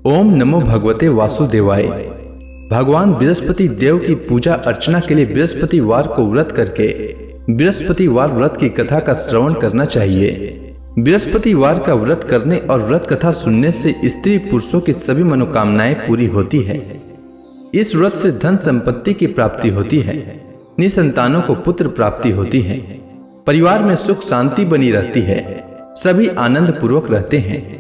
ओम नमो भगवते वासुदेवाय। भगवान बृहस्पति देव की पूजा अर्चना के लिए बृहस्पतिवार को व्रत करके बृहस्पतिवार व्रत की कथा का श्रवण करना चाहिए। बृहस्पतिवार का व्रत करने और व्रत कथा सुनने से स्त्री पुरुषों की सभी मनोकामनाएं पूरी होती है। इस व्रत से धन संपत्ति की प्राप्ति होती है, निसंतानों को पुत्र प्राप्ति होती है, परिवार में सुख शांति बनी रहती है, सभी आनंद पूर्वक रहते हैं।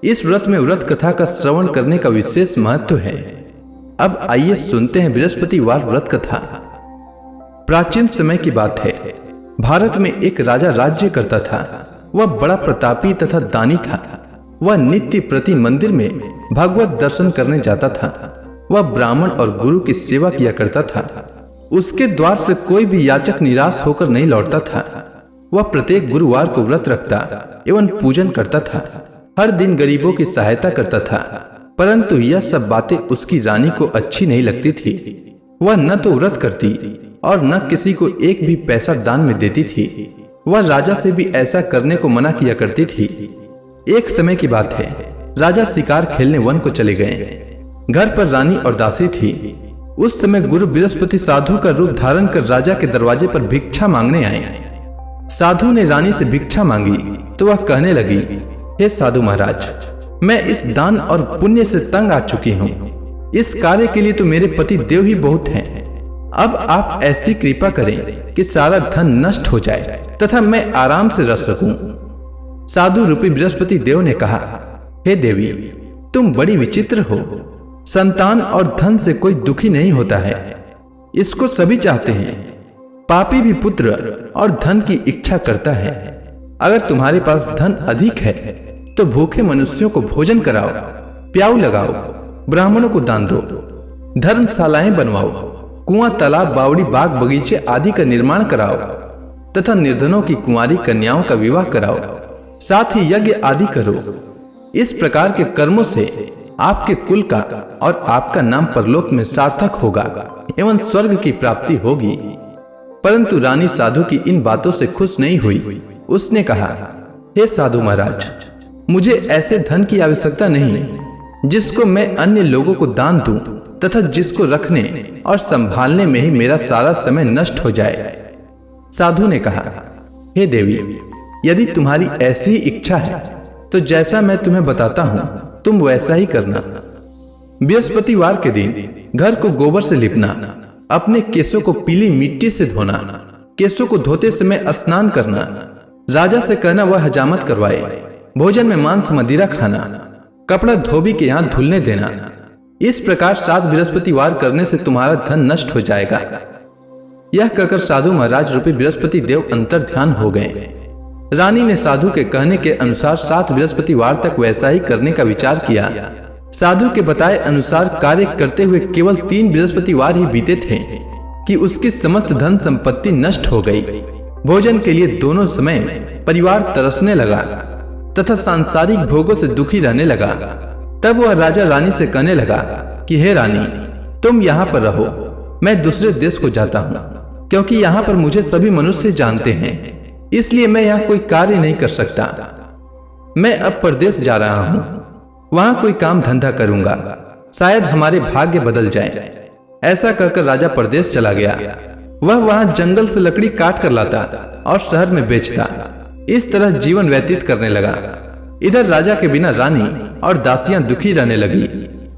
इस व्रत में व्रत कथा का श्रवण करने का विशेष महत्व है। अब आइए सुनते हैं बृहस्पतिवार व्रत कथा। प्राचीन समय की बात है। भारत में एक राजा राज्य करता था। वह बड़ा प्रतापी तथा दानी था। वह नित्य प्रति मंदिर में भगवत दर्शन करने जाता था। वह ब्राह्मण और गुरु की सेवा किया करता था। उसके द्वार से कोई भी याचक निराश होकर नहीं लौटता था। वह प्रत्येक गुरुवार को व्रत रखता एवं पूजन करता था। हर दिन गरीबों की सहायता करता था। परंतु यह सब बातें उसकी रानी को अच्छी नहीं लगती थी। वह न तो व्रत करती और न किसी को एक भी पैसा दान में देती थी। वह राजा से भी ऐसा करने को मना किया करती थी। एक समय की बात है। राजा शिकार खेलने वन को चले गए। घर पर रानी और दासी थी। उस समय गुरु बृहस्पति साधु का रूप धारण कर राजा के दरवाजे पर भिक्षा मांगने आए। साधु ने रानी से भिक्षा मांगी तो वह कहने लगी, हे साधु महाराज, मैं इस दान और पुण्य से तंग आ चुकी हूँ। इस कार्य के लिए तो मेरे पति देव ही बहुत हैं। अब आप ऐसी कृपा करें कि सारा धन नष्ट हो जाए तथा मैं आराम से रह सकूं। साधु रूपी बृहस्पति देव ने कहा, हे देवी, तुम बड़ी विचित्र हो। संतान और धन से कोई दुखी नहीं होता है, इसको सभी चाहते हैं। पापी भी पुत्र और धन की इच्छा करता है। अगर तुम्हारे पास धन अधिक है तो भूखे मनुष्यों को भोजन कराओ, प्याऊ लगाओ, ब्राह्मणों को दान दो, धर्मशालाएं बनवाओ, कुआं, तालाब, बावड़ी, बाग, बगीचे आदि का निर्माण कराओ तथा निर्धनों की कुंवारी कन्याओं का विवाह कराओ, साथ ही यज्ञ आदि करो। इस प्रकार के कर्मों से आपके कुल का और आपका नाम परलोक में सार्थक होगा एवं स्वर्ग की प्राप्ति होगी। परंतु रानी साधु की इन बातों से खुश नहीं हुई। उसने कहा, हे साधु महाराज, मुझे ऐसे धन की आवश्यकता नहीं जिसको मैं अन्य लोगों को दान दूं तथा जिसको रखने और संभालने में ही मेरा सारा समय नष्ट हो जाए। साधु ने कहा, हे देवी, यदि तुम्हारी ऐसी इच्छा है तो जैसा मैं तुम्हें बताता हूं तुम वैसा ही करना। बृहस्पतिवार के दिन घर को गोबर से लिपना, अपने केसों को पीली मिट्टी से धोना, केसों को धोते समय स्नान करना, राजा से कहना वह हजामत करवाए, भोजन में मांस मदिरा खाना, कपड़ा धोबी के यहाँ धुलने देना। इस प्रकार 7 बृहस्पतिवार करने से तुम्हारा धन नष्ट हो जाएगा। यह कहकर साधु महाराज रूपी बृहस्पति देव अंतर ध्यान हो गए। रानी ने साधु के कहने के अनुसार 7 बृहस्पतिवार तक वैसा ही करने का विचार किया। साधु के बताए अनुसार कार्य करते हुए केवल 3 बृहस्पतिवार ही बीते थे कि उसकी समस्त धन संपत्ति नष्ट हो गई। भोजन के लिए दोनों समय परिवार तरसने लगा तथा सांसारिक भोगों से दुखी रहने लगा। तब वह राजा रानी से कहने लगा कि हे रानी, तुम यहाँ पर रहो, मैं दूसरे देश को जाता हूँ, क्योंकि यहाँ पर मुझे सभी मनुष्य जानते हैं, इसलिए मैं यहाँ कोई कार्य नहीं कर सकता। मैं अब परदेश जा रहा हूँ, वहाँ कोई काम धंधा करूंगा, शायद हमारे भाग्य बदल जाए। ऐसा कहकर राजा परदेश चला गया। वह वहां जंगल से लकड़ी काट कर लाता और शहर में बेचता। इस तरह जीवन व्यतीत करने लगा। इधर राजा के बिना रानी और दासियां दुखी रहने लगी।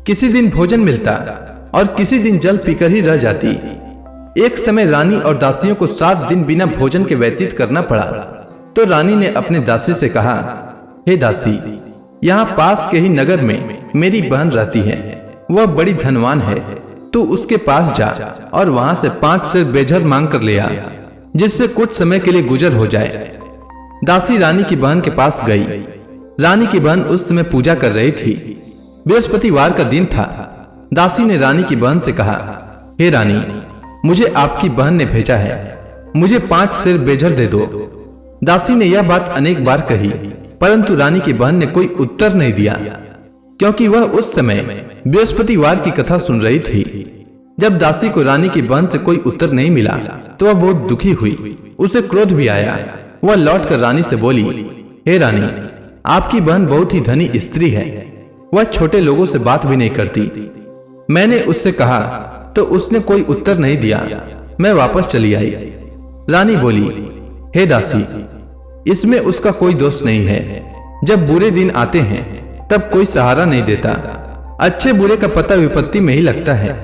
किसी दिन भोजन मिलता और किसी दिन जल पीकर ही रह जाती। एक समय रानी और दासियों को 7 दिन बिना भोजन के व्यतीत करना पड़ा। तो रानी ने अपने दासी से कहा, हे दासी, यहाँ पास के ही नगर में मेरी बहन रहती है। वह बड़ी धनवान है, तू उसके पास जा और वहां से 5 सेर बेझर मांग कर ले आ, जिससे कुछ समय के लिए गुजर हो जाए। दासी रानी की बहन के पास गई। रानी की बहन उस समय पूजा कर रही थी। बृहस्पतिवार का दिन था। दासी ने रानी की बहन से कहा, हे रानी, मुझे आपकी बहन ने भेजा है, मुझे 5 सेर बेझर दे दो। दासी ने यह बात अनेक बार कही, परंतु रानी की बहन ने कोई उत्तर नहीं दिया, क्योंकि वह उस समय बृहस्पतिवार की कथा सुन रही थी। जब दासी को रानी की बहन से कोई उत्तर नहीं मिला तो वह बहुत दुखी हुई। उसे क्रोध भी आया। वह लौटकर रानी से बोली, हे रानी, आपकी बहन बहुत ही धनी स्त्री है, वह छोटे लोगों से बात भी नहीं करती। मैंने उससे कहा तो उसने कोई उत्तर नहीं दिया। मैं वापस चली आई। रानी बोली, हे दासी, इसमें उसका कोई दोष नहीं है। जब बुरे दिन आते हैं तब कोई सहारा नहीं देता। अच्छे बुरे का पता विपत्ति में ही लगता है।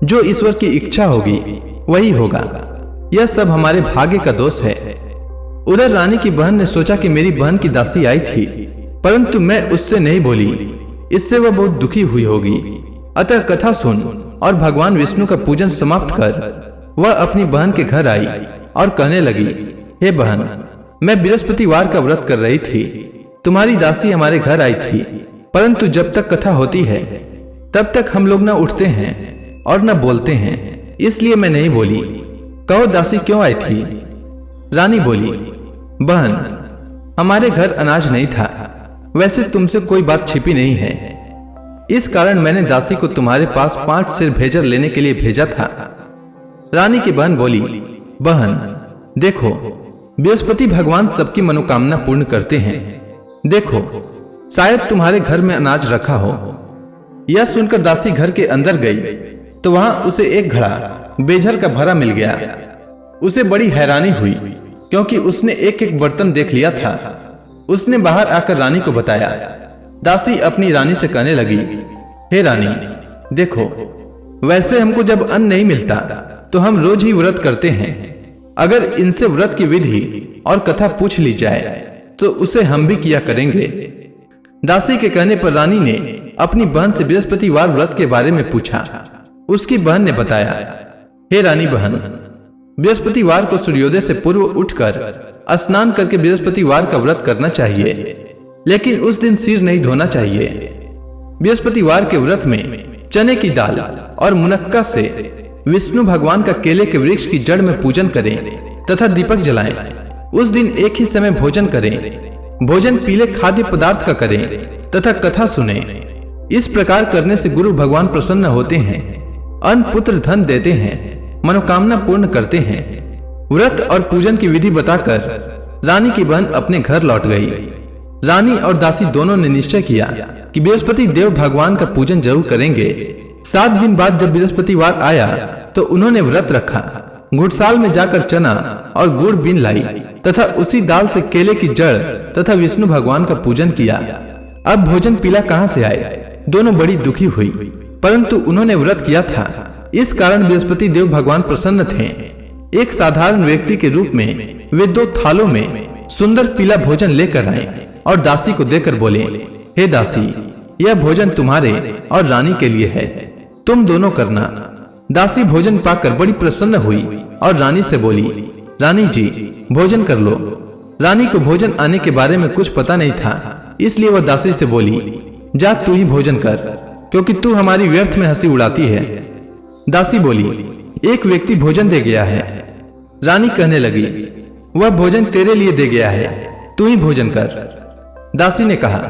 जो ईश्वर की इच्छा होगी वही होगा। यह सब हमारे भाग्य का दोष है। उधर रानी की बहन ने सोचा कि मेरी बहन की दासी आई थी, परंतु मैं उससे नहीं बोली। इससे वह बहुत दुखी हुई होगी। अतः कथा सुन और भगवान विष्णु का पूजन समाप्त कर वह अपनी बहन के घर आई और कहने लगी, हे बहन, मैं बृहस्पतिवार का व्रत कर रही थी। तुम्हारी दासी हमारे घर आई थी, परंतु जब तक कथा होती है तब तक हम लोग न उठते हैं और न बोलते हैं, इसलिए मैं नहीं बोली। कहो दासी क्यों आई थी? रानी बोली, बहन, हमारे घर अनाज नहीं था। वैसे तुमसे कोई बात छिपी नहीं है, इस कारण मैंने दासी को तुम्हारे पास 5 सिर भेजर लेने के लिए भेजा था। रानी की बहन बोली, बहन देखो, बृहस्पति भगवान सबकी मनोकामना पूर्ण करते हैं। देखो, शायद तुम्हारे घर में अनाज रखा हो। यह सुनकर दासी घर के अंदर गई तो वहां उसे एक घड़ा बेझर का भरा मिल गया। उसे बड़ी हैरानी हुई क्योंकि उसने एक एक बर्तन देख लिया था। उसने बाहर आकर रानी को बताया। दासी अपनी रानी से कहने लगी, हे रानी, देखो, वैसे हमको जब अन्न नहीं मिलता तो हम रोज ही व्रत करते हैं। अगर इनसे व्रत की विधि और कथा पूछ ली जाए तो उसे हम भी किया करेंगे। दासी के कहने पर रानी ने अपनी बहन से बृहस्पतिवार व्रत के बारे में पूछा। उसकी बहन ने बताया, हे रानी बहन, बृहस्पतिवार को सूर्योदय से पूर्व उठकर स्नान करके बृहस्पतिवार का व्रत करना चाहिए, लेकिन उस दिन सिर नहीं धोना चाहिए। बृहस्पतिवार के व्रत में चने की दाल और मुनक्का से विष्णु भगवान का केले के वृक्ष की जड़ में पूजन करें तथा दीपक जलाएं। उस दिन एक ही समय भोजन करें। भोजन पीले खाद्य पदार्थ का करें तथा कथा सुने। इस प्रकार करने से गुरु भगवान प्रसन्न होते हैं, अन्न पुत्र धन देते हैं, मनोकामना पूर्ण करते हैं। व्रत और पूजन की विधि बताकर रानी की बहन अपने घर लौट गई। रानी और दासी दोनों ने निश्चय किया कि बृहस्पति देव भगवान का पूजन जरूर करेंगे। 7 दिन बाद जब बृहस्पतिवार आया तो उन्होंने व्रत रखा। घुड़साल में जाकर चना और गुड़ बीन लाई तथा उसी दाल से केले की जड़ तथा विष्णु भगवान का पूजन किया। अब भोजन पीला कहां से आए? दोनों बड़ी दुखी हुई, परंतु उन्होंने व्रत किया था, इस कारण बृहस्पति देव भगवान प्रसन्न थे। एक साधारण व्यक्ति के रूप में वे 2 थालों में सुंदर पीला भोजन लेकर आए और दासी को देकर बोले, हे दासी, यह भोजन तुम्हारे और रानी के लिए है, तुम दोनों करना। दासी भोजन पाकर बड़ी प्रसन्न हुई और रानी से बोली, रानी जी, भोजन कर लो। रानी को भोजन आने के बारे में कुछ पता नहीं था, इसलिए वह दासी से बोली, जा तू ही भोजन कर, क्योंकि तू हमारी व्यर्थ में हंसी उड़ाती है। दासी बोली, एक व्यक्ति भोजन दे गया है। रानी कहने लगी, वह भोजन तेरे लिए दे गया है, तू ही भोजन कर। दासी ने कहा,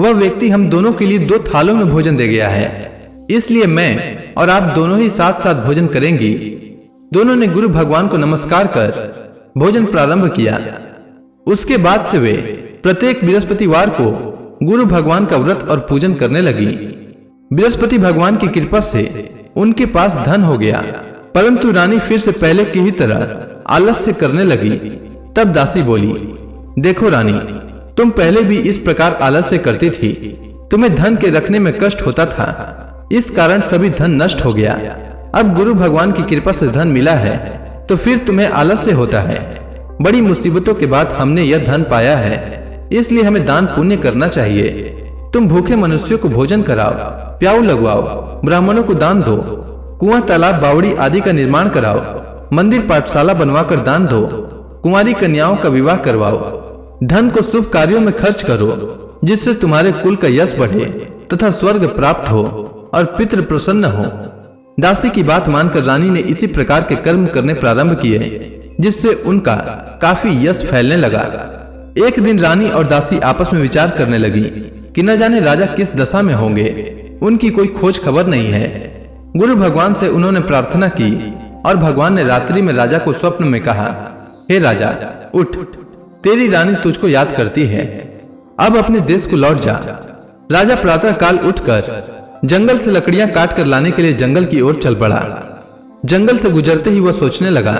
वह व्यक्ति हम दोनों के लिए 2 थालों में भोजन दे गया है, इसलिए मैं और आप दोनों ही साथ साथ भोजन करेंगी। दोनों ने गुरु भगवान को नमस्कार कर भोजन प्रारंभ किया। उसके बाद से वे प्रत्येक बृहस्पतिवार को गुरु भगवान का व्रत और पूजन करने लगी। बृहस्पति भगवान की कृपा से उनके पास धन हो गया, परंतु रानी फिर से पहले की ही तरह आलस्य करने लगी। तब दासी बोली, देखो रानी, तुम पहले भी इस प्रकार आलस्य करती थी। तुम्हें धन के रखने में कष्ट होता था, इस कारण सभी धन नष्ट हो गया। अब गुरु भगवान की कृपा से धन मिला है तो फिर तुम्हें आलस्य होता है। बड़ी मुसीबतों के बाद हमने यह धन पाया है, इसलिए हमें दान पुण्य करना चाहिए। तुम भूखे मनुष्यों को भोजन कराओ, प्याऊ लगवाओ, ब्राह्मणों को दान दो, कुआं तालाब बावड़ी आदि का निर्माण कराओ, मंदिर पाठशाला बनवाकर दान दो, कुंवारी कन्याओं का विवाह करवाओ। धन को शुभ कार्यों में खर्च करो, जिससे तुम्हारे कुल का यश बढ़े तथा स्वर्ग प्राप्त हो और पितृ प्रसन्न हो। दासी की बात मानकर रानी ने इसी प्रकार के कर्म करने प्रारंभ किए, जिससे उनका काफी यश फैलने लगा। एक दिन रानी और दासी आपस में विचार करने लगी कि न जाने राजा किस दशा में होंगे, उनकी कोई खोज खबर नहीं है। गुरु भगवान से उन्होंने प्रार्थना की और भगवान ने रात्रि में राजा को स्वप्न में कहा, हे राजा, उठ, तेरी रानी तुझको याद करती है, अब अपने देश को लौट जा। राजा प्रातः काल उठकर जंगल से लकड़ियां काट कर लाने के लिए जंगल की ओर चल पड़ा। जंगल से गुजरते ही वह सोचने लगा,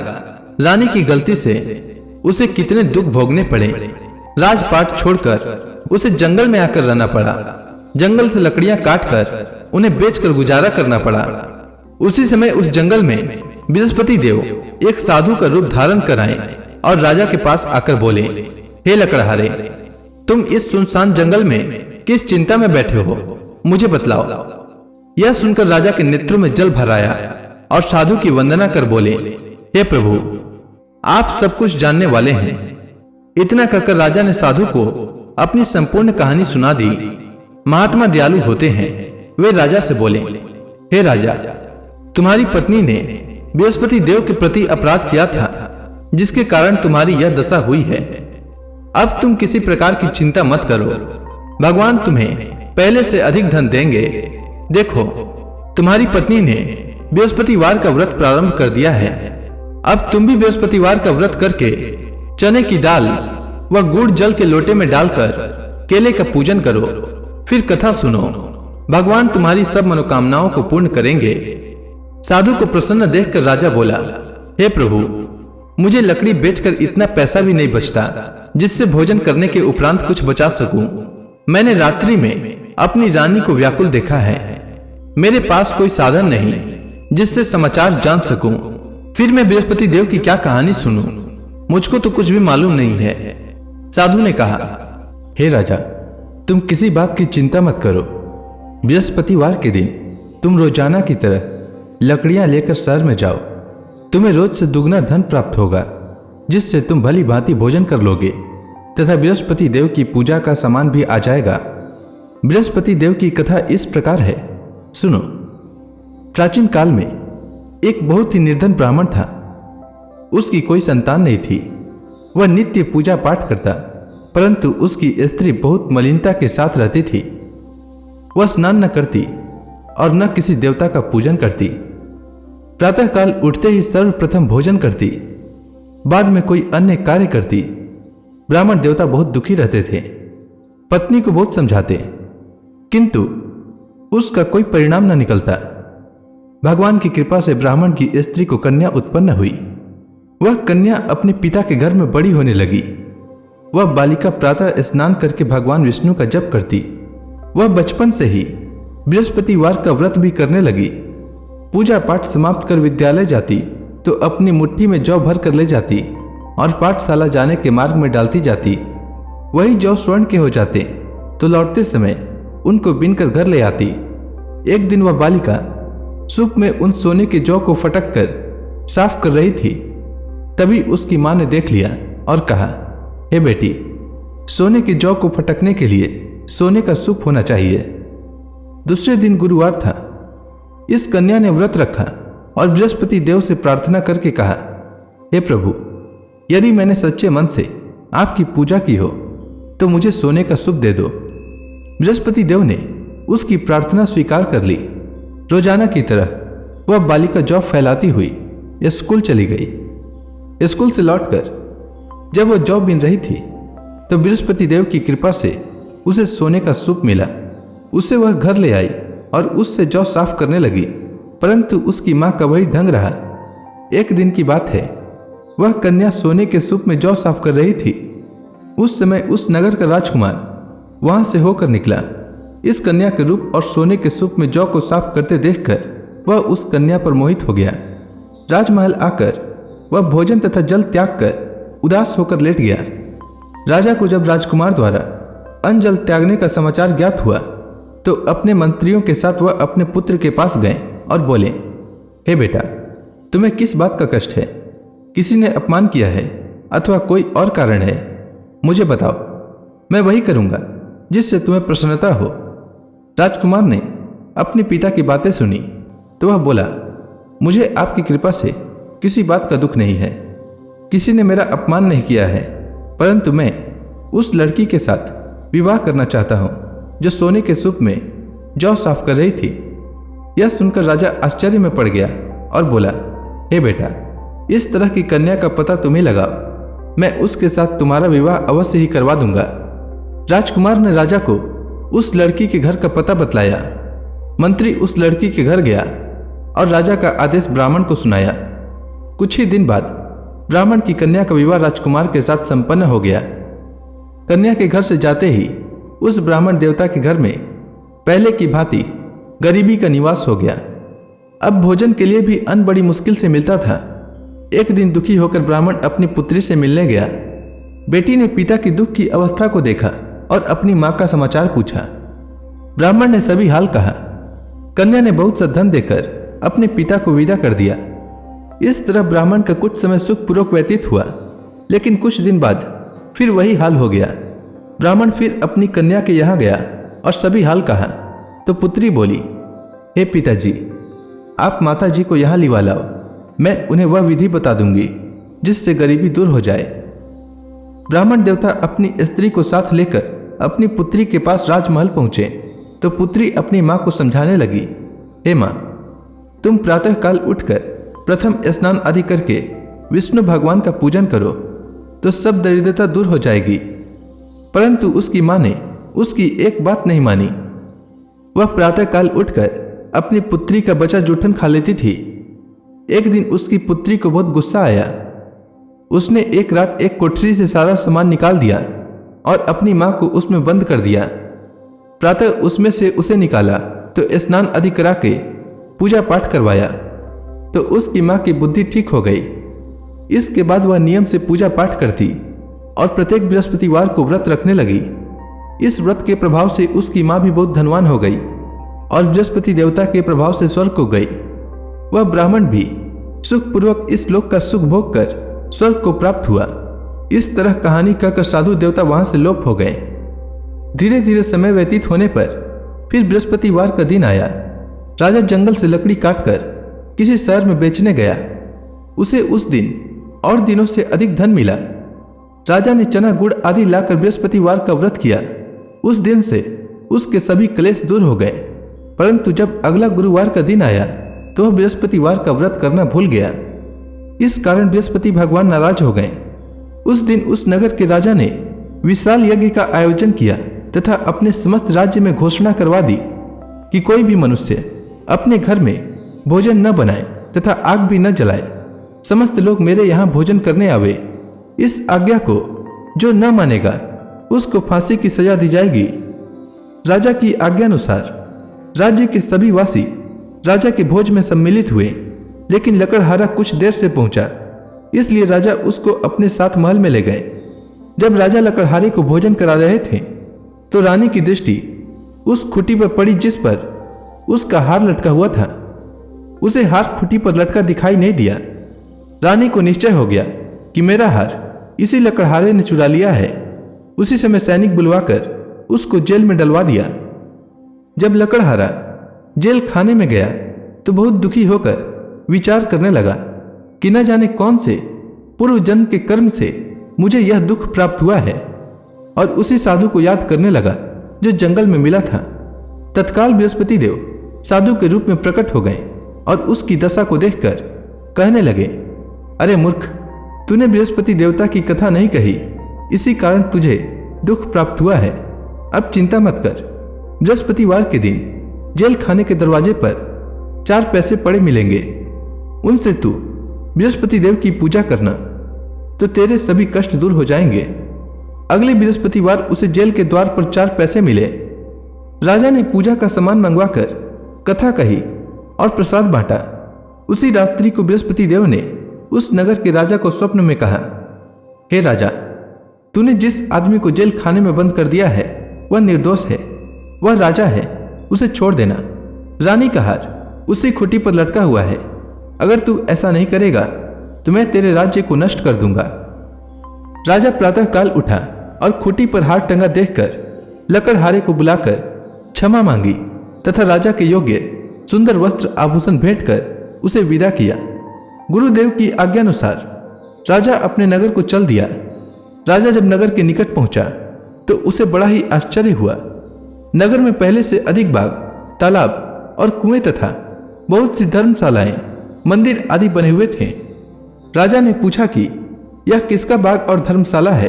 रानी की गलती से उसे कितने दुख भोगने पड़े। राजपाट छोड़कर उसे जंगल में आकर रहना पड़ा। जंगल से लकड़ियां काटकर उन्हें बेचकर गुजारा करना पड़ा। उसी समय उस जंगल में बृहस्पति देव एक साधु का रूप धारण कर आए और राजा के पास आकर बोले, हे लकड़हारे, तुम इस सुनसान जंगल में किस चिंता में बैठे हो, मुझे बतलाओ। यह सुनकर राजा के नेत्रों में जल भर आया और साधु की वंदना कर बोले, हे प्रभु, आप सब कुछ जानने वाले हैं। इतना कहकर राजा ने साधु को अपनी संपूर्ण कहानी सुना दी। महात्मा दयालु होते हैं। वे राजा से बोले, हे राजा, तुम्हारी पत्नी ने बृहस्पति देव के प्रति अपराध किया था, जिसके कारण तुम्हारी यह दशा हुई है। अब तुम किसी प्रकार की चिंता मत करो, भगवान तुम्हें पहले से अधिक धन देंगे। देखो, तुम्हारी पत्नी ने बृहस्पतिवार का व्रत प्रारंभ कर दिया है। अब तुम भी बृहस्पतिवार का व्रत करके चने की दाल व गुड़ जल के लोटे में डालकर केले का पूजन करो, फिर कथा सुनो। भगवान तुम्हारी सब मनोकामनाओं को पूर्ण करेंगे। साधु को प्रसन्न देखकर राजा बोला, हे प्रभु, मुझे लकड़ी बेचकर इतना पैसा भी नहीं बचता जिससे भोजन करने के उपरांत कुछ बचा सकूं। मैंने रात्रि में अपनी रानी को व्याकुल देखा है। मेरे पास कोई साधन नहीं जिससे समाचार जान सकूं। फिर मैं बृहस्पति देव की क्या कहानी सुनूं? मुझको तो कुछ भी मालूम नहीं है। साधु ने कहा, हे राजा, तुम किसी बात की चिंता मत करो। बृहस्पतिवार के दिन तुम रोजाना की तरह लकड़ियां लेकर शहर में जाओ। तुम्हें रोज से दुगना धन प्राप्त होगा, जिससे तुम भली भांति भोजन कर लोगे तथा बृहस्पति देव की पूजा का सामान भी आ जाएगा। बृहस्पति देव की कथा इस प्रकार है, सुनो। प्राचीन काल में एक बहुत ही निर्धन ब्राह्मण था। उसकी कोई संतान नहीं थी। वह नित्य पूजा पाठ करता, परंतु उसकी स्त्री बहुत मलिनता के साथ रहती थी। वह स्नान न करती और न किसी देवता का पूजन करती। प्रातःकाल उठते ही सर्वप्रथम भोजन करती, बाद में कोई अन्य कार्य करती। ब्राह्मण देवता बहुत दुखी रहते थे। पत्नी को बहुत समझाते, किंतु उसका कोई परिणाम न निकलता। भगवान की कृपा से ब्राह्मण की स्त्री को कन्या उत्पन्न हुई। वह कन्या अपने पिता के घर में बड़ी होने लगी। वह बालिका प्रातः स्नान करके भगवान विष्णु का जप करती। वह बचपन से ही बृहस्पतिवार का व्रत भी करने लगी। पूजा पाठ समाप्त कर विद्यालय जाती तो अपनी मुट्ठी में जौ भर कर ले जाती और पाठशाला जाने के मार्ग में डालती जाती। वही जौ स्वर्ण के हो जाते तो लौटते समय उनको बीनकर घर ले आती। एक दिन वह बालिका सूप में उन सोने के जौ को फटक कर साफ कर रही थी। तभी उसकी मां ने देख लिया और कहा, हे बेटी, सोने के जौ को फटकने के लिए सोने का सूप होना चाहिए। दूसरे दिन गुरुवार था। इस कन्या ने व्रत रखा और बृहस्पति देव से प्रार्थना करके कहा, हे प्रभु, यदि मैंने सच्चे मन से आपकी पूजा की हो तो मुझे सोने का सूप दे दो। बृहस्पति देव ने उसकी प्रार्थना स्वीकार कर ली। रोजाना की तरह वह बालिका जौ फैलाती हुई स्कूल चली गई। स्कूल से लौटकर जब वह जौ बीन रही थी तो बृहस्पति देव की कृपा से उसे सोने का सूप मिला। उसे वह घर ले आई और उससे जौ साफ करने लगी, परंतु उसकी मां का वही ढंग रहा। एक दिन की बात है, वह कन्या सोने के सूप में जौ साफ कर रही थी। उस समय उस नगर का राजकुमार वहां से होकर निकला। इस कन्या के रूप और सोने के सूप में जौ को साफ करते देखकर वह उस कन्या पर मोहित हो गया। राजमहल आकर वह भोजन तथा जल त्याग कर उदास होकर लेट गया। राजा को जब राजकुमार द्वारा अन्न जल त्यागने का समाचार ज्ञात हुआ तो अपने मंत्रियों के साथ वह अपने पुत्र के पास गए और बोले, हे बेटा, तुम्हें किस बात का कष्ट है? किसी ने अपमान किया है अथवा कोई और कारण है? मुझे बताओ, मैं वही करूंगा जिससे तुम्हें प्रसन्नता हो। राजकुमार ने अपने पिता की बातें सुनी तो वह बोला, मुझे आपकी कृपा से किसी बात का दुख नहीं है। किसी ने मेरा अपमान नहीं किया है, परंतु मैं उस लड़की के साथ विवाह करना चाहता हूं जो सोने के सूप में जौ साफ कर रही थी। यह सुनकर राजा आश्चर्य में पड़ गया और बोला, हे बेटा, इस तरह की कन्या का पता तुम्हें लगाओ। मैं उसके साथ तुम्हारा विवाह अवश्य ही करवा दूंगा। राजकुमार ने राजा को उस लड़की के घर का पता बतलाया। मंत्री उस लड़की के घर गया और राजा का आदेश ब्राह्मण को सुनाया। कुछ ही दिन बाद ब्राह्मण की कन्या का विवाह राजकुमार के साथ संपन्न हो गया। कन्या के घर से जाते ही उस ब्राह्मण देवता के घर में पहले की भांति गरीबी का निवास हो गया। अब भोजन के लिए भी अन्न बड़ी मुश्किल से मिलता था। एक दिन दुखी होकर ब्राह्मण अपनी पुत्री से मिलने गया। बेटी ने पिता की दुख की अवस्था को देखा और अपनी मां का समाचार पूछा। ब्राह्मण ने सभी हाल कहा। कन्या ने बहुत सा धन देकर अपने पिता को विदा कर दिया। इस तरह ब्राह्मण का कुछ समय सुखपूर्वक व्यतीत हुआ, लेकिन कुछ दिन बाद फिर वही हाल हो गया। ब्राह्मण फिर अपनी कन्या के यहाँ गया और सभी हाल कहा तो पुत्री बोली, हे पिताजी, आप माता जी को यहाँ लिवा लाओ, मैं उन्हें वह विधि बता दूंगी जिससे गरीबी दूर हो जाए। ब्राह्मण देवता अपनी स्त्री को साथ लेकर अपनी पुत्री के पास राजमहल पहुंचे तो पुत्री अपनी मां को समझाने लगी, हे मां, तुम प्रातःकाल उठकर प्रथम स्नान आदि करके विष्णु भगवान का पूजन करो तो सब दरिद्रता दूर हो जाएगी। परंतु उसकी मां ने उसकी एक बात नहीं मानी। वह प्रातःकाल उठकर अपनी पुत्री का बचा जूठन खा लेती थी। एक दिन उसकी पुत्री को बहुत गुस्सा आया। उसने एक रात एक कोठरी से सारा सामान निकाल दिया और अपनी मां को उसमें बंद कर दिया। प्रातः उसमें से उसे निकाला तो स्नान आदि करा के पूजा पाठ करवाया तो उसकी मां की बुद्धि ठीक हो गई। इसके बाद वह नियम से पूजा पाठ करती और प्रत्येक बृहस्पतिवार को व्रत रखने लगी। इस व्रत के प्रभाव से उसकी मां भी बहुत धनवान हो गई और बृहस्पति देवता के प्रभाव से स्वर्ग को गई। वह ब्राह्मण भी सुखपूर्वक इस लोक का सुख भोग कर स्वर्ग को प्राप्त हुआ। इस तरह कहानी कहकर साधु देवता वहां से लोप हो गए। धीरे धीरे समय व्यतीत होने पर फिर बृहस्पतिवार का दिन आया। राजा जंगल से लकड़ी काटकर किसी शहर में बेचने गया। उसे उस दिन और दिनों से अधिक धन मिला। राजा ने चना गुड़ आदि लाकर बृहस्पतिवार का व्रत किया। उस दिन से उसके सभी क्लेश दूर हो गए। परंतु जब अगला गुरुवार का दिन आया तो वह बृहस्पतिवार का व्रत करना भूल गया। इस कारण बृहस्पति भगवान नाराज हो गए। उस दिन उस नगर के राजा ने विशाल यज्ञ का आयोजन किया तथा अपने समस्त राज्य में घोषणा करवा दी कि कोई भी मनुष्य अपने घर में भोजन न बनाए तथा आग भी न जलाए। समस्त लोग मेरे यहाँ भोजन करने आवे। इस आज्ञा को जो न मानेगा उसको फांसी की सजा दी जाएगी। राजा की आज्ञानुसार राज्य के सभी वासी राजा के भोज में सम्मिलित हुए, लेकिन लकड़हारा कुछ देर से पहुंचा, इसलिए राजा उसको अपने साथ महल में ले गए। जब राजा लकड़हारे को भोजन करा रहे थे तो रानी की दृष्टि उस खुटी पर पड़ी जिस पर उसका हार लटका हुआ था। उसे हार खुटी पर लटका दिखाई नहीं दिया। रानी को निश्चय हो गया कि मेरा हार इसी लकड़हारे ने चुरा लिया है। उसी समय सैनिक बुलवाकर उसको जेल में डलवा दिया। जब लकड़हारा जेल खाने में गया तो बहुत दुखी होकर विचार करने लगा कि न जाने कौन से पूर्व जन्म के कर्म से मुझे यह दुख प्राप्त हुआ है, और उसी साधु को याद करने लगा जो जंगल में मिला था। तत्काल बृहस्पति देव साधु के रूप में प्रकट हो गए और उसकी दशा को देखकर कहने लगे, अरे मूर्ख, तूने बृहस्पति देवता की कथा नहीं कही, इसी कारण तुझे दुख प्राप्त हुआ है। अब चिंता मत कर। बृहस्पतिवार के दिन जेल खाने के दरवाजे पर 4 पैसे पड़े मिलेंगे। उनसे तू बृहस्पति देव की पूजा करना तो तेरे सभी कष्ट दूर हो जाएंगे। अगले बृहस्पतिवार उसे जेल के द्वार पर 4 पैसे मिले। राजा ने पूजा का सामान मंगवाकर कथा कही और प्रसाद बांटा। उसी रात्रि को बृहस्पति देव ने उस नगर के राजा को स्वप्न में कहा, हे राजा, तूने जिस आदमी को जेल खाने में बंद कर दिया है वह निर्दोष है, वह राजा है, उसे छोड़ देना। रानी का हार उसी खुटी पर लटका हुआ है। अगर तू ऐसा नहीं करेगा तो मैं तेरे राज्य को नष्ट कर दूंगा। राजा प्रातःकाल उठा और खुटी पर हार टंगा देखकर लकड़हारे को बुलाकर क्षमा मांगी तथा राजा के योग्य सुंदर वस्त्र आभूषण भेंट कर उसे विदा किया। गुरुदेव की आज्ञानुसार राजा अपने नगर को चल दिया। राजा जब नगर के निकट पहुंचा तो उसे बड़ा ही आश्चर्य हुआ। नगर में पहले से अधिक बाग, तालाब और कुएं तथा बहुत सी धर्मशालाएं, मंदिर आदि बने हुए थे। राजा ने पूछा कि यह किसका बाग और धर्मशाला है।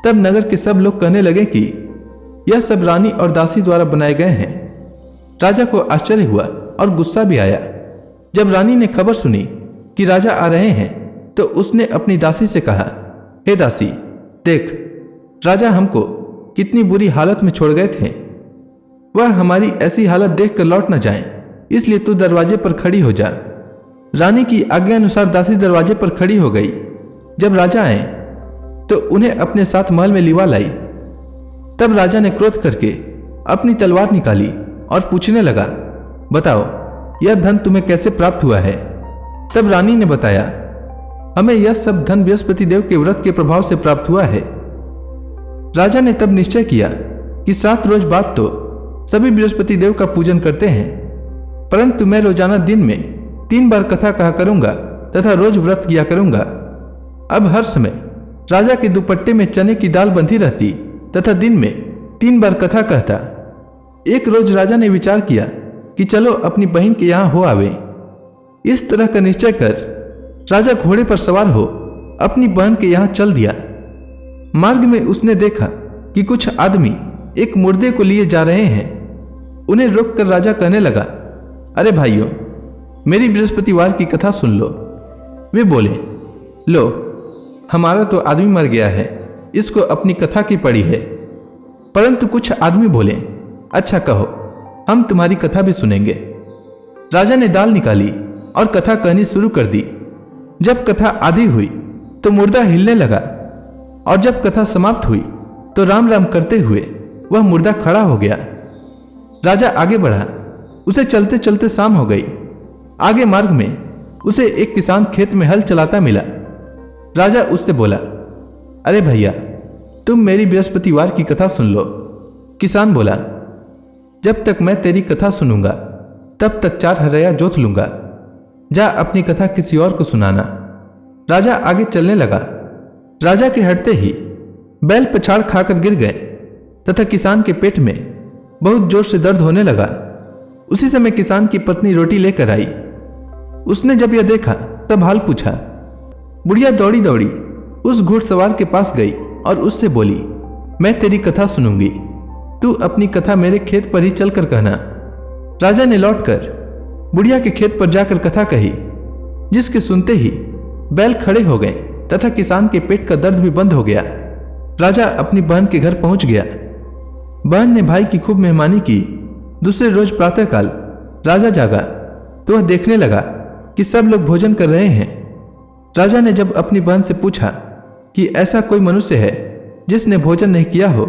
तब नगर के सब लोग कहने लगे कि यह सब रानी और दासी द्वारा बनाए गए हैं। राजा को आश्चर्य हुआ और गुस्सा भी आया। जब रानी ने खबर सुनी कि राजा आ रहे हैं तो उसने अपनी दासी से कहा, हे दासी, देख, राजा हमको कितनी बुरी हालत में छोड़ गए थे। वह हमारी ऐसी हालत देखकर लौट न जाएं, इसलिए तू दरवाजे पर खड़ी हो जा। रानी की आज्ञा अनुसार दासी दरवाजे पर खड़ी हो गई। जब राजा आए तो उन्हें अपने साथ महल में लिवा लाई। तब राजा ने क्रोध करके अपनी तलवार निकाली और पूछने लगा, बताओ, यह धन तुम्हें कैसे प्राप्त हुआ है? तब रानी ने बताया, हमें यह सब धन बृहस्पति देव के व्रत के प्रभाव से प्राप्त हुआ है। राजा ने तब निश्चय किया कि 7 रोज बाद तो सभी बृहस्पति देव का पूजन करते हैं, परंतु मैं रोजाना दिन में 3 बार कथा कहा करूंगा तथा रोज व्रत किया करूंगा। अब हर समय राजा के दुपट्टे में चने की दाल बंधी रहती तथा दिन में 3 बार कथा कहता। एक रोज राजा ने विचार किया कि चलो अपनी बहन के यहां हो आवे। इस तरह का निश्चय कर राजा घोड़े पर सवार हो अपनी बहन के यहां चल दिया। मार्ग में उसने देखा कि कुछ आदमी एक मुर्दे को लिए जा रहे हैं। उन्हें रोककर राजा कहने लगा, अरे भाइयों, मेरी बृहस्पतिवार की कथा सुन लो। वे बोले, लो, हमारा तो आदमी मर गया है, इसको अपनी कथा की पड़ी है। परंतु कुछ आदमी बोले, अच्छा कहो, हम तुम्हारी कथा भी सुनेंगे। राजा ने दाल निकाली और कथा कहनी शुरू कर दी। जब कथा आधी हुई तो मुर्दा हिलने लगा और जब कथा समाप्त हुई तो राम राम करते हुए वह मुर्दा खड़ा हो गया। राजा आगे बढ़ा। उसे चलते चलते शाम हो गई। आगे मार्ग में उसे एक किसान खेत में हल चलाता मिला। राजा उससे बोला, अरे भैया, तुम मेरी बृहस्पतिवार की कथा सुन लो। किसान बोला, जब तक मैं तेरी कथा सुनूंगा तब तक 4 हरया जोत लूंगा। जा अपनी कथा किसी और को सुनाना। राजा आगे चलने लगा। राजा के हटते ही बैल पछाड़ खाकर गिर गए तथा किसान के पेट में बहुत जोर से दर्द होने लगा। उसी समय किसान की पत्नी रोटी लेकर आई। उसने जब यह देखा तब हाल पूछा। बुढ़िया दौड़ी दौड़ी उस घुड़सवार के पास गई और उससे बोली, मैं तेरी कथा सुनूंगी, तू अपनी कथा मेरे खेत पर ही चलकर कहना। राजा ने लौटकर बुढ़िया के खेत पर जाकर कथा कही, जिसके सुनते ही बैल खड़े हो गए तथा किसान के पेट का दर्द भी बंद हो गया। राजा अपनी बहन के घर पहुंच गया। बहन ने भाई की खूब मेहमानी की। दूसरे रोज प्रातःकाल राजा जागा तो वह देखने लगा कि सब लोग भोजन कर रहे हैं। राजा ने जब अपनी बहन से पूछा कि ऐसा कोई मनुष्य है जिसने भोजन नहीं किया हो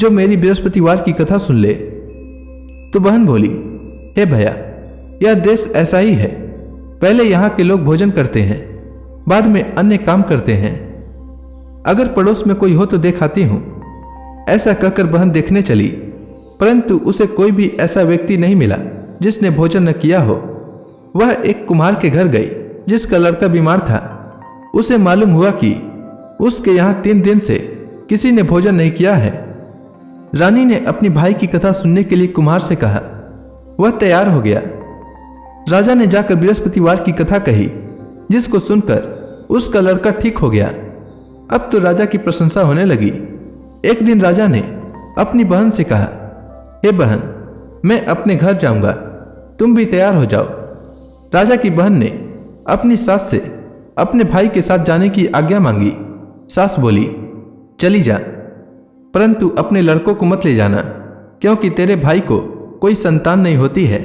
जो मेरी बृहस्पतिवार की कथा सुन ले, तो बहन बोली, हे भैया, यह देश ऐसा ही है। पहले यहाँ के लोग भोजन करते हैं, बाद में अन्य काम करते हैं। अगर पड़ोस में कोई हो तो देखाती हूं। ऐसा कहकर बहन देखने चली, परंतु उसे कोई भी ऐसा व्यक्ति नहीं मिला जिसने भोजन न किया हो। वह एक कुम्हार के घर गई जिसका लड़का बीमार था। उसे मालूम हुआ कि उसके यहाँ 3 दिन से किसी ने भोजन नहीं किया है। रानी ने अपनी भाई की कथा सुनने के लिए कुम्हार से कहा। वह तैयार हो गया। राजा ने जाकर बृहस्पतिवार की कथा कही, जिसको सुनकर उसका लड़का ठीक हो गया। अब तो राजा की प्रशंसा होने लगी। एक दिन राजा ने अपनी बहन से कहा, हे बहन, मैं अपने घर जाऊंगा, तुम भी तैयार हो जाओ। राजा की बहन ने अपनी सास से अपने भाई के साथ जाने की आज्ञा मांगी। सास बोली, चली जा, परंतु अपने लड़कों को मत ले जाना, क्योंकि तेरे भाई को कोई संतान नहीं होती है।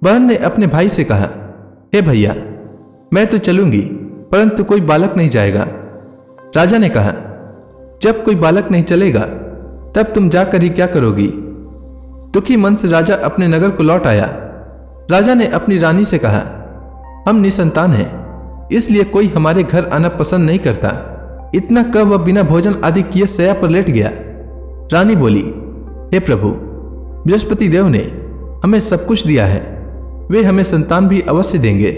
बहन ने अपने भाई से कहा, हे भैया, मैं तो चलूंगी, परंतु कोई बालक नहीं जाएगा। राजा ने कहा, जब कोई बालक नहीं चलेगा तब तुम जाकर ही क्या करोगी? दुखी मन से राजा अपने नगर को लौट आया। राजा ने अपनी रानी से कहा, हम निसंतान हैं, इसलिए कोई हमारे घर आना पसंद नहीं करता। इतना कह वह बिना भोजन आदि किए शैया पर लेट गया। रानी बोली, हे प्रभु, बृहस्पति देव ने हमें सब कुछ दिया है, वे हमें संतान भी अवश्य देंगे।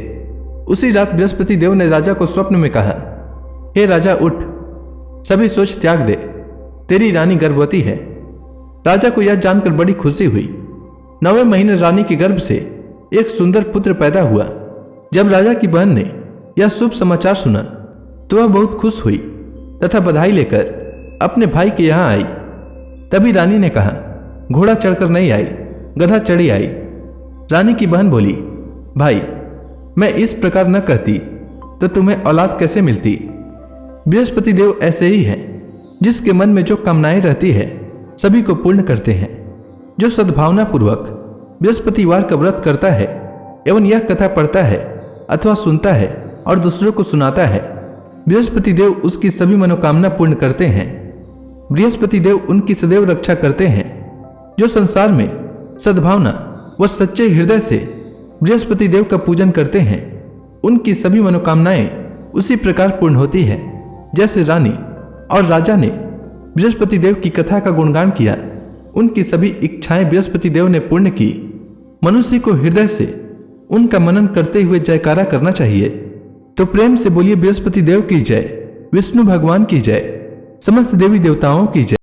उसी रात बृहस्पति देव ने राजा को स्वप्न में कहा, हे राजा, उठ, सभी सोच त्याग दे, तेरी रानी गर्भवती है। राजा को यह जानकर बड़ी खुशी हुई। 9वें महीने रानी के गर्भ से एक सुंदर पुत्र पैदा हुआ। जब राजा की बहन ने यह शुभ समाचार सुना तो वह बहुत खुश हुई तथा बधाई लेकर अपने भाई के यहाँ आई। तभी रानी ने कहा, घोड़ा चढ़कर नहीं आई, गधा चढ़ी आई। रानी की बहन बोली, भाई मैं इस प्रकार न कहती तो तुम्हें औलाद कैसे मिलती। बृहस्पति देव ऐसे ही हैं, जिसके मन में जो कामनाएं रहती है सभी को पूर्ण करते हैं। जो सद्भावना पूर्वक बृहस्पतिवार का व्रत करता है एवं यह कथा पढ़ता है अथवा सुनता है और दूसरों को सुनाता है, बृहस्पति देव उसकी सभी मनोकामना पूर्ण करते हैं। बृहस्पति देव उनकी सदैव रक्षा करते हैं। जो संसार में सद्भावना व सच्चे हृदय से बृहस्पति देव का पूजन करते हैं, उनकी सभी मनोकामनाएं उसी प्रकार पूर्ण होती है जैसे रानी और राजा ने बृहस्पति देव की कथा का गुणगान किया। उनकी सभी इच्छाएं बृहस्पति देव ने पूर्ण की। मनुष्य को हृदय से उनका मनन करते हुए जयकारा करना चाहिए। तो प्रेम से बोलिए, बृहस्पति देव की जय, विष्णु भगवान की जय, समस्त देवी देवताओं की जय।